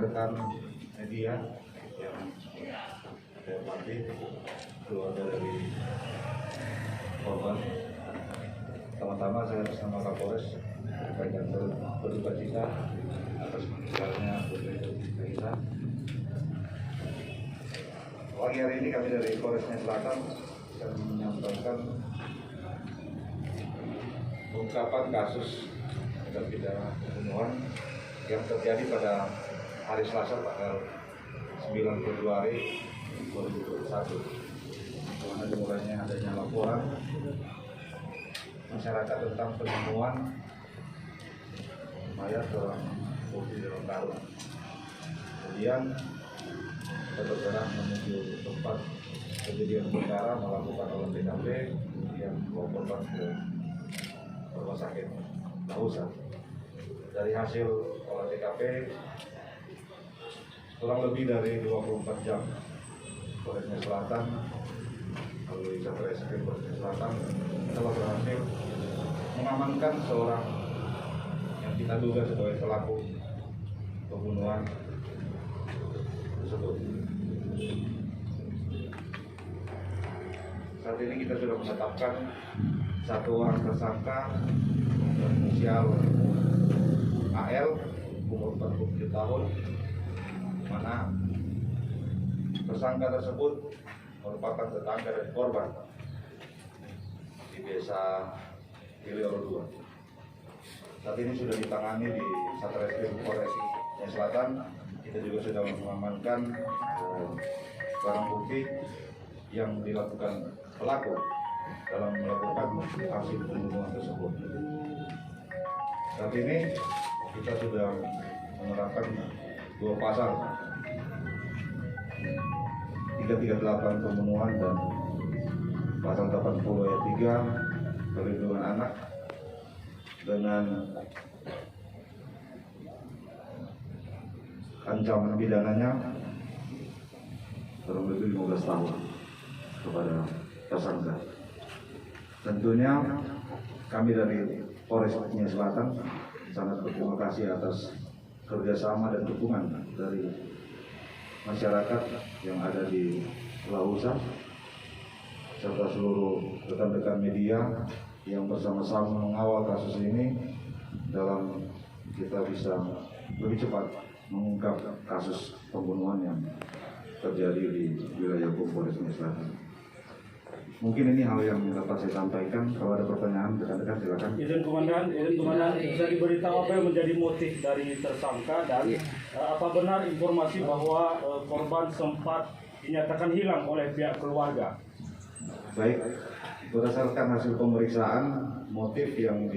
Rekan media yang saya hormati, keluarga dari korban. Pertama-tama saya atas nama Kapolres menyampaikan berduka cita atas meninggalnya Putri Raisa. Pagi hari ini kami dari Polresnya Selatan akan menyampaikan ungkapan kasus tindak pidana pembunuhan yang terjadi pada hari Selasa tanggal 9 Februari 2021, karena dimulainya adanya laporan masyarakat tentang penemuan mayat seorang putri dalam karung. Kemudian kita bergerak menuju tempat kejadian perkara, melakukan olah TKP, kemudian membawa korban ke rumah sakit Lausa. Dari hasil olah TKP, kurang lebih dari 24 jam Polresnya Selatan melalui Satreskrim Polresnya Selatan telah berhasil mengamankan seorang yang kita duga sebagai pelaku pembunuhan tersebut. Saat ini kita sudah menetapkan satu orang tersangka berinisial AL, umur 47 tahun, mana tersangka tersebut merupakan tetangga dari korban di desa Gilioro 2. Saat ini sudah ditangani di Satreskrim Polresnya Selatan. Kita juga sudah mengamankan barang bukti yang dilakukan pelaku dalam melakukan aksi pembunuhan tersebut. Saat ini kita sudah menerapkan 2 pasal 338 pembunuhan dan pasal 80 ayat 3 perlindungan anak dengan ancaman pidananya kurang lebih 15 tahun kepada tersangka. Tentunya kami dari Polresnya Selatan sangat berterima kasih atas kerjasama dan dukungan dari masyarakat yang ada di Lausa serta seluruh rekan-rekan media yang bersama-sama mengawal kasus ini dalam kita bisa lebih cepat mengungkap kasus pembunuhan yang terjadi di wilayah Polresnya Selatan. Mungkin ini hal yang dapat saya sampaikan. Kalau ada pertanyaan, rekan-rekan silakan. Izin komandan, bisa diberitahu apa yang menjadi motif dari tersangka dan apa benar informasi bahwa korban sempat dinyatakan hilang oleh pihak keluarga? Baik, berdasarkan hasil pemeriksaan, motif yang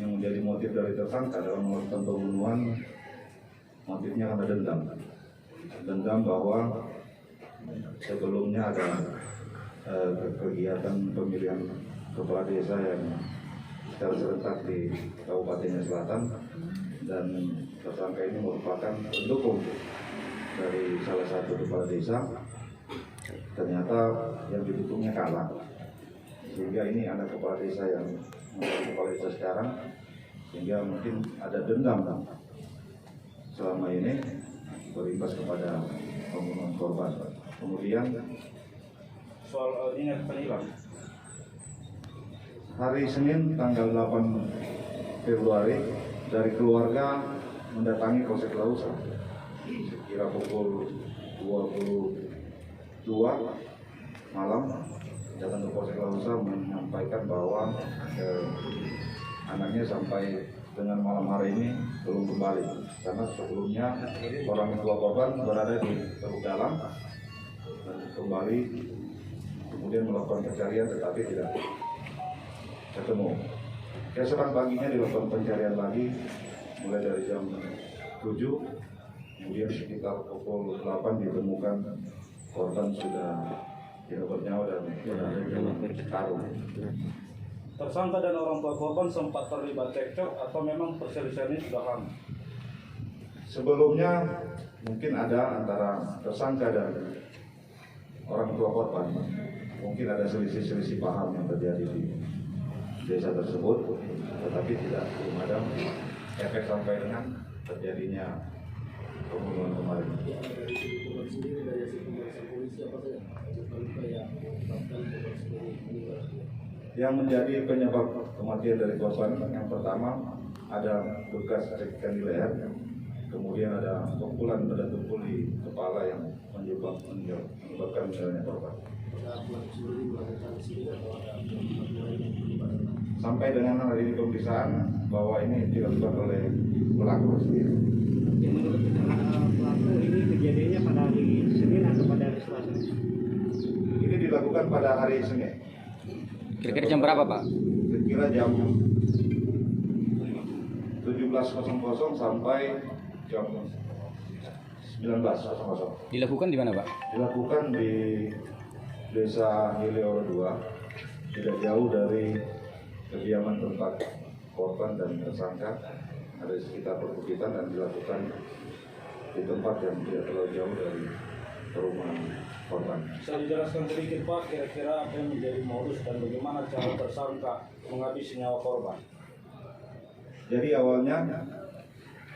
menjadi motif dari tersangka dalam melakukan pembunuhan, motifnya karena dendam bahwa sebelumnya ada kegiatan pemilihan kepala desa yang secara serentak di Kabupaten Selatan, dan tersangka ini merupakan pendukung dari salah satu kepala desa. Ternyata yang didukungnya kalah, sehingga ini ada kepala desa yang menjadi kepala desa sekarang, sehingga mungkin ada dendam selama ini berimbas kepada pembunuhan korban. Kemudian soal dinyatakan hilang. Hari Senin tanggal 8 Februari dari keluarga mendatangi Polsek Lausa sekira pukul 22 malam, datang ke Polsek Lausa menyampaikan bahwa anaknya sampai dengan malam hari ini belum kembali, karena sebelumnya orang tua korban berada di Dalam dan kembali kemudian melakukan pencarian tetapi tidak ketemu. Keesokan paginya dilakukan pencarian lagi mulai dari jam 7, kemudian sekitar pukul 8 ditemukan korban sudah tidak bernyawa dan berada di dalam karung. tersangka dan orang tua korban sempat terlibat cekcok atau memang perselisihan ini sudah lama? Sebelumnya mungkin ada antara tersangka dan orang tua korban, mungkin ada selisih-selisih paham yang terjadi di desa tersebut, tetapi belum ada efek sampai dengan terjadinya pembunuhan kemarin. Yang menjadi penyebab kematian dari korban yang pertama ada bekas cekikan di leher, kemudian ada pukulan benda tumpul di kepala yang menyebabkan meninggalnya korban. Sampai dengan hari ini pemeriksaan bahwa ini dilakukan oleh pelaku sendiri. Yang menurut pelaku ini kejadiannya pada hari Senin atau pada hari Selasa? Ini dilakukan pada hari Senin. Kira-kira jam berapa, Pak? Kira jam 17.00 sampai jam 19.00. Dilakukan di mana, Pak? Dilakukan di Desa Hileoro 2, tidak jauh dari kediaman tempat korban dan tersangka, ada di sekitar perbukitan, dan dilakukan di tempat yang tidak terlalu jauh dari perumahan korban. Bisa dijelaskan sedikit Pak, kira-kira apa yang menjadi modus dan bagaimana cara tersangka menghabisi nyawa korban? Jadi awalnya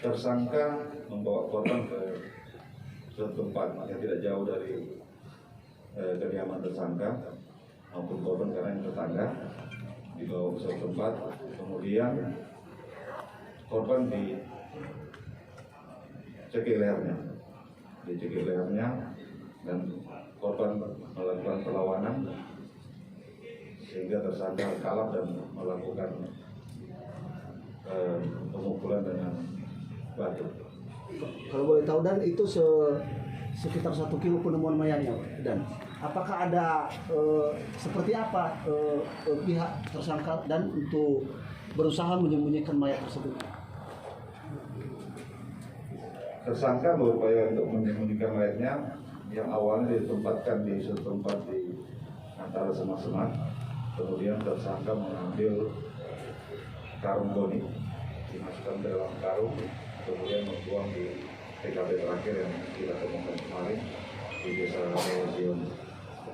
tersangka membawa korban ke suatu tempat yang tidak jauh dari kediaman tersangka maupun korban karena yang tetangga, dibawa ke suatu tempat, kemudian korban dicekik lehernya, dan korban melakukan perlawanan sehingga tersangka kalah dan melakukan pemukulan dengan batu. Kalau boleh tahu, Dan, itu sekitar 1 kilo penemuan mayatnya, Dan apakah ada seperti apa pihak tersangka dan untuk berusaha menyembunyikan mayat tersebut? Tersangka berupaya untuk menyembunyikan mayatnya yang awalnya ditempatkan di suatu tempat di antara semak-semak, kemudian tersangka mengambil karung goni, dimasukkan ke dalam karung, kemudian membuang di TKP terakhir yang kita temukan kemarin di Desa Leosion.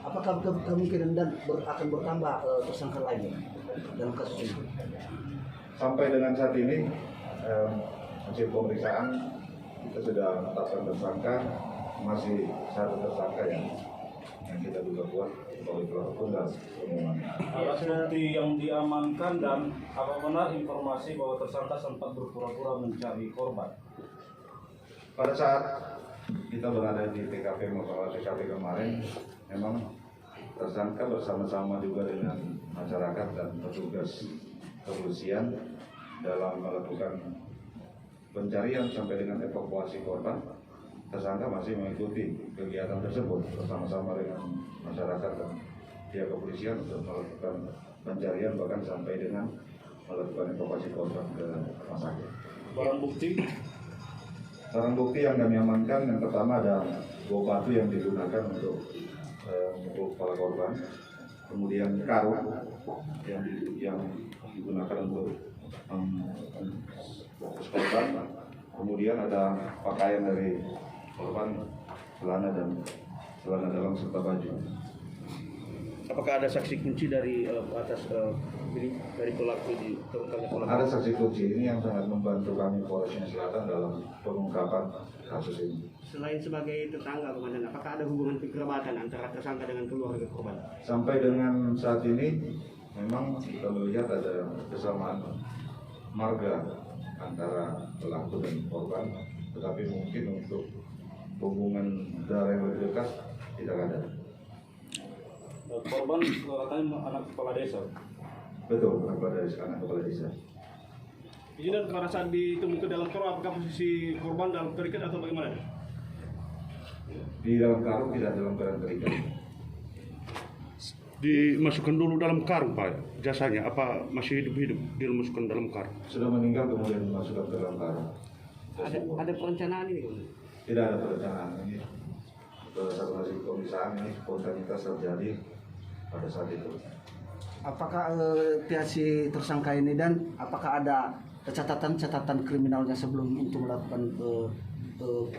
Apakah kemungkinan Dan akan bertambah tersangka lain dalam kasus ini? Sampai dengan saat ini hasil pemeriksaan kita sudah menetapkan tersangka, masih satu tersangka yang kita duga kuat sebagai pelaku dan pembunuhan. Alat bukti yang diamankan dan apa benar informasi bahwa tersangka sempat berpura-pura mencari korban? Pada saat kita berada di TKP maupun TKP kemarin, memang tersangka bersama-sama juga dengan masyarakat dan petugas kepolisian dalam melakukan pencarian sampai dengan evakuasi korban. Tersangka masih mengikuti kegiatan tersebut bersama-sama dengan masyarakat dan pihak kepolisian untuk melakukan pencarian, bahkan sampai dengan melakukan evakuasi korban ke rumah sakit. Barang bukti yang kami amankan, yang pertama ada bom batu yang digunakan untuk memukul kepala korban, kemudian karung yang digunakan untuk fokus korban, kemudian ada pakaian dari korban, celana dalam serta baju. Apakah ada saksi kunci dari dari pelaku di terungkapnya pelaku? Ada saksi kunci, ini yang sangat membantu kami Polres Selatan dalam pengungkapan kasus ini. Selain sebagai tetangga, Komandan, apakah ada hubungan kekerabatan antara tersangka dengan keluarga korban? Sampai dengan saat ini memang kita melihat ada kesamaan marga antara pelaku dan korban, tetapi mungkin untuk hubungan darah yang lebih dekat tidak ada. Korban katanya anak kepala desa. Betul, anak kepala desa. Jadi dan pada saat ditemukan dalam karung, apakah posisi korban dalam terikat atau bagaimana? Di dalam karung tidak dalam keadaan terikat. Dimasukkan dulu dalam karung, Pak, jasanya apa masih hidup-hidup dimasukkan dalam karung? Sudah meninggal kemudian dimasukkan ke dalam karung. Ada perencanaan ini, Komandan? Tidak ada perencanaan ini. Berdasarkan hasil pemeriksaan ini spontanitas terjadi pada saat itu. apakah pihak si tersangka ini dan apakah ada catatan kriminalnya sebelum untuk melakukan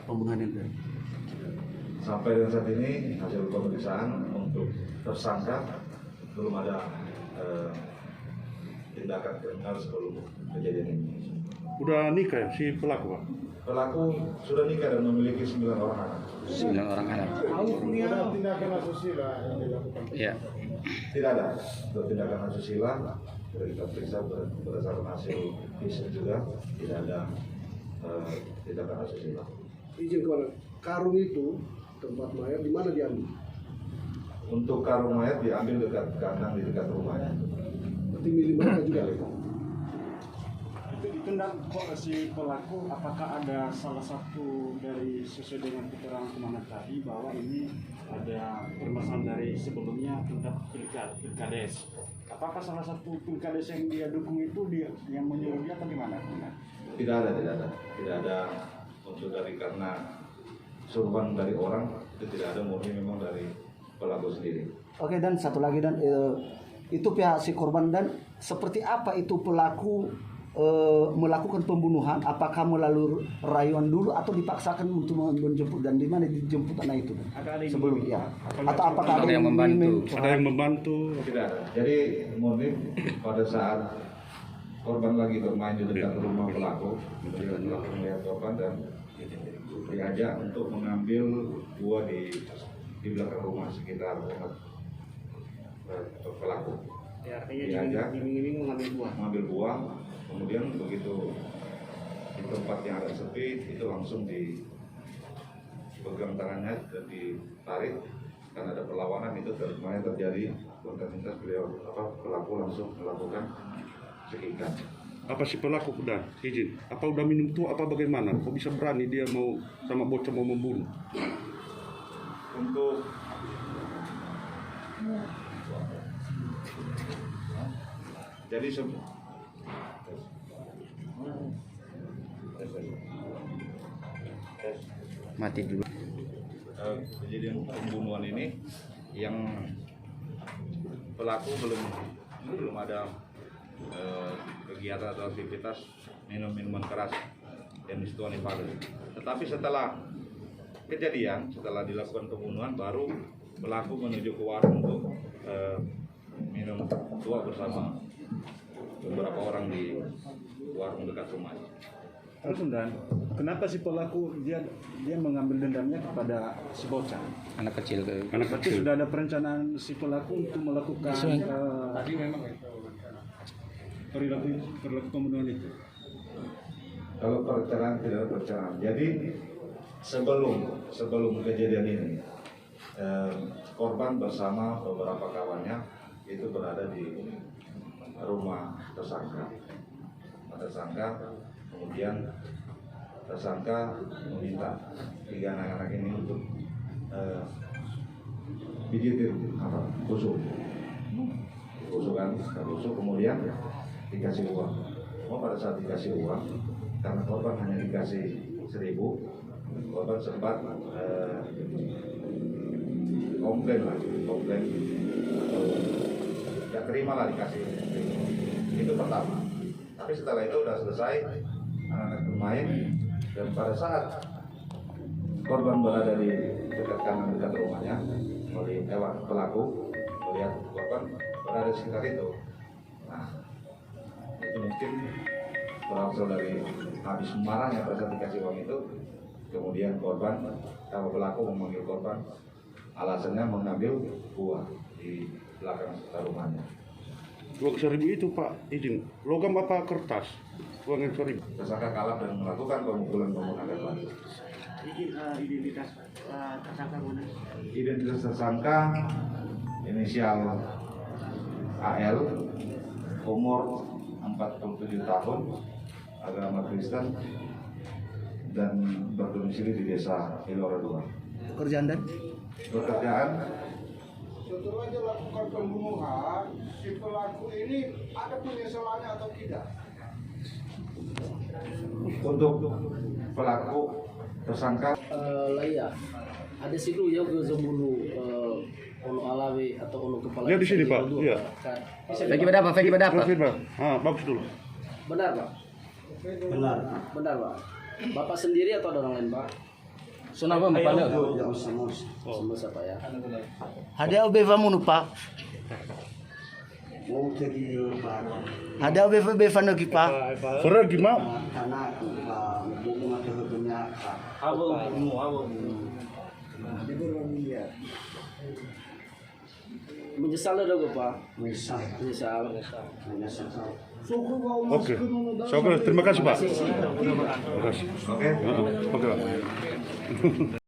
pembunuhan itu? Sampai dengan saat ini hasil pemeriksaan untuk tersangka belum ada tindakan kriminal sebelum kejadian ini. Udah nikah ya si pelaku Pak? Pelaku sudah nikah dan memiliki 9 orang anak. 9 orang anak. Ada tindakan asusila yang dilakukan. Iya. Tidak ada untuk tindakan asusila. Sudah kita periksa berdasarkan hasil visum juga tidak ada tindakan asusila. Izin kepada karung itu tempat mayat di mana diambil? Untuk karung mayat diambil dekat kandang di dekat rumahnya. Berarti milik mereka juga. Itu kok si pelaku apakah ada salah satu dari sesuai dengan keterangan Komandan tadi bahwa ini ada permasalahan dari sebelumnya tentang pilkades. Apakah salah satu pilkades yang dia dukung itu dia yang menyuruh dia atau gimana? Tidak ada unsur dari karena suruhan dari orang, itu tidak ada, murni memang dari pelaku sendiri. Oke, dan satu lagi dan itu pihak si korban dan seperti apa itu pelaku melakukan pembunuhan, apakah melalui rayuan dulu atau dipaksakan untuk menjemput dan di mana dijemput anak itu? Sebelum ya. Atau apakah ada yang membantu? Ada yang membantu? Tidak ada. Jadi murni pada saat korban lagi bermain di dekat rumah pelaku, dia melihat korban dan diajak untuk mengambil buah di belakang rumah sekitar rumah pelaku. Ya, Diajak iming-iming mengambil buah, kemudian begitu di tempat yang agak sepi itu langsung dipegang tangannya dan ditarik karena ada perlawanan itu semuanya terjadi kontak beliau pelaku langsung melakukan cekikan. Apa si pelaku udah izin? Apa udah minum tuh? Apa bagaimana? Kok bisa berani dia mau sama bocah mau membunuh? Untuk jadi Mati dulu. kejadian pembunuhan ini yang pelaku belum ada kegiatan atau aktivitas minum minuman keras jenis tuanipada. Tetapi setelah kejadian, setelah dilakukan pembunuhan, baru pelaku menuju ke warung untuk minum tua bersama beberapa orang di warung dekat rumahnya. Dan kenapa si pelaku dia mengambil dendamnya kepada si bocah? Anak kecil ke Anak Berarti kecil. sudah ada perencanaan si pelaku untuk melakukan tadi memang perilaku pembunuhan itu. Kalau perencanaan tidak ada perencanaan. Jadi sebelum kejadian ini, korban bersama beberapa kawannya itu berada di rumah tersangka. Kemudian tersangka meminta 3 anak-anak ini untuk pijitin tusuk kemudian dikasih uang. Pada saat dikasih uang, karena korban hanya dikasih 1.000, korban sempat komplain gak terima lah dikasih. Itu pertama. Tapi setelah itu udah selesai, anak-anak bermain, dan pada saat korban berada di dekat kanan dekat rumahnya, pelaku melihat korban berada di sekitar itu. Nah, itu mungkin berasal dari habis marahnya pada saat dikasih uang itu, kemudian pelaku memanggil korban, alasannya mengambil buah di belakang sekitar rumahnya. Uang 1.000 itu Pak izin. Logam apa kertas? Uang yang 1.000. Tersangka kalah dan melakukan pemukulan menggunakan batu. Identitas tersangka mana? Identitas tersangka inisial AL, umur 47 tahun, agama Kristen, dan berdomisili di desa Ilora 2. Pekerjaan dan Pekerjaan Setelah dilakukan pembunuhan, si pelaku ini ada penyesalannya atau tidak? untuk pelaku tersangka Lah iya, ada silu ya ke zembulu Unu alawi atau unu kepala. Lihat di sini, Pak. dua, Iya. Pak. Bagi pada apa? Bagi pada apa? Firman. Bagus dulu. Benar Pak. Benar. Benar Pak. Bapak sendiri atau ada orang lain Pak? Sunah apa Bapak? Semua siapa ya? Ada obeva munu pa. Ada obeva no kipa. Saudara gimana? Menyesal ada gak Pak? Menyesal. Oke. Terima kasih, Pak. Terima kasih. Oke. Oke, Pak.